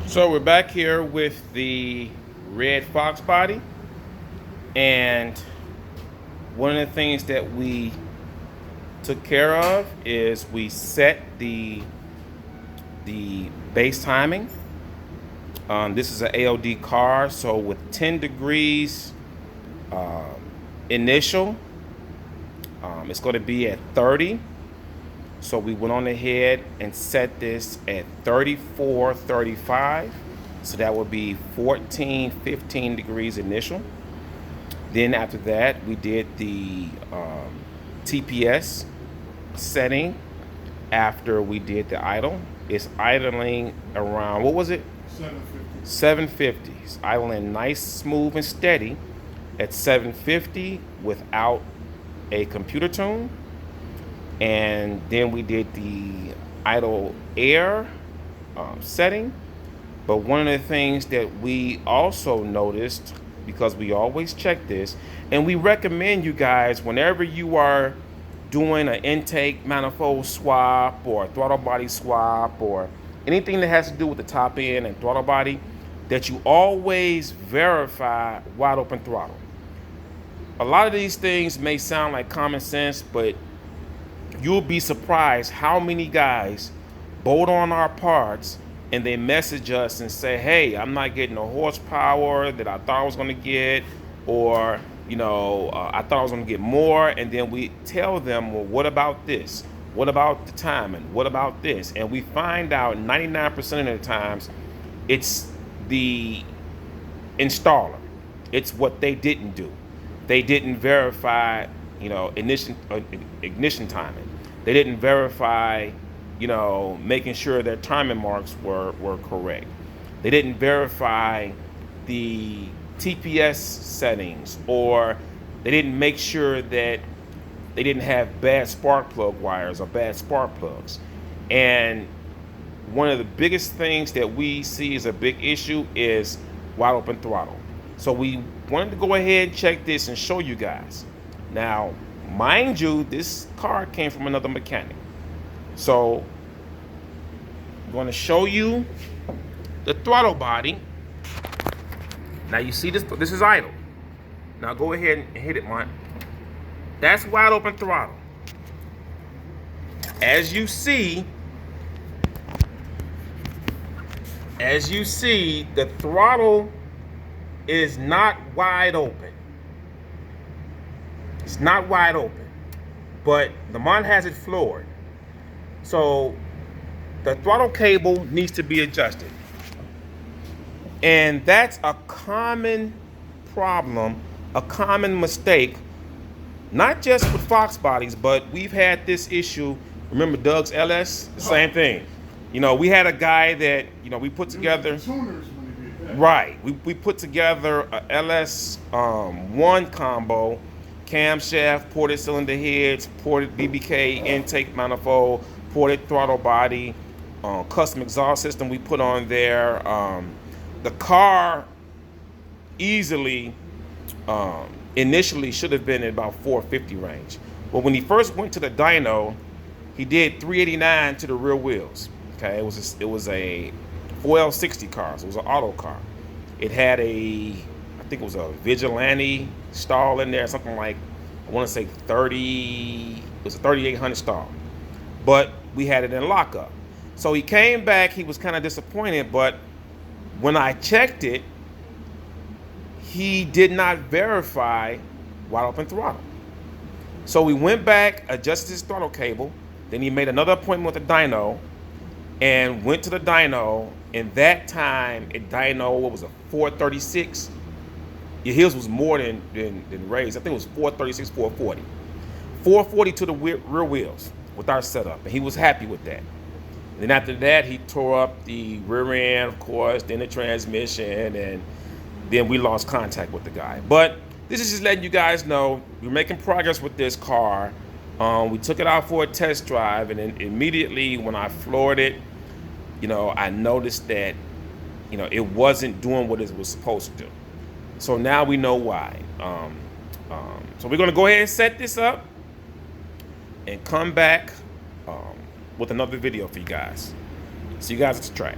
So we're back here with the red fox body, and one of the things that we took care of is we set the base timing. This is an AOD car, so with 10 degrees uh, initial, it's going to be at 30. So we went on ahead and set this at 34, 35. So that would be 14, 15 degrees initial. Then after that, we did the TPS setting after we did the idle. It's idling around, what was it? 750. 750. It's idling nice, smooth, and steady at 750 without a computer tune. And then we did the idle air setting. But one of the things that we also noticed, because we always check this, and we recommend you guys, whenever you are doing an intake manifold swap or a throttle body swap or anything that has to do with the top end and throttle body, that you always verify wide open throttle. A lot of these things may sound like common sense, but you'll be surprised how many guys bolt on our parts and they message us and say, hey, I'm not getting the horsepower that I thought I was going to get, or I thought I was going to get more. And then we tell them, well, what about this? What about the timing? What about this? And we find out 99% of the times it's the installer. It's what they didn't do. They didn't verify ignition timing. They didn't verify, making sure their timing marks were correct. They didn't verify the TPS settings, or they didn't make sure that they didn't have bad spark plug wires or bad spark plugs. And one of the biggest things that we see as a big issue is wide open throttle. So we wanted to go ahead and check this and show you guys. Now, mind you, this car came from another mechanic. So I'm going to show you the throttle body. Now you see this is idle. Now go ahead and hit it, Mont. That's wide open throttle. As you see, the throttle is not wide open. It's not wide open, but the Mont has it floored. So the throttle cable needs to be adjusted. And that's a common problem, a common mistake, not just with Fox bodies, but we've had this issue. Remember Doug's LS? The same thing. We had a guy that, we put together. Right. We put together a LS1 combo, camshaft, ported cylinder heads, ported BBK intake manifold, ported throttle body, custom exhaust system we put on there. The car easily initially should have been at about 450 range. But when he first went to the dyno, he did 389 to the rear wheels. Okay, it was a 4L60 car, so it was an auto car. It had I think it was a Vigilante stall in there, something like, I want to say 30, it was a 3800 stall. But we had it in lockup. So he came back, he was kind of disappointed, but when I checked it, he did not verify wide open throttle. So we went back, adjusted his throttle cable, then he made another appointment with the dyno, and went to the dyno, and that time at dyno, what was it, 436? His was more than Ray's. I think it was 436, 440. 440 to the rear wheels with our setup, and he was happy with that. And then after that, he tore up the rear end, of course, then the transmission, and then we lost contact with the guy. But this is just letting you guys know we're making progress with this car. We took it out for a test drive, and then immediately when I floored it, I noticed that, it wasn't doing what it was supposed to do. So now we know why. So we're going to go ahead and set this up and come back with another video for you guys. See you guys at the track.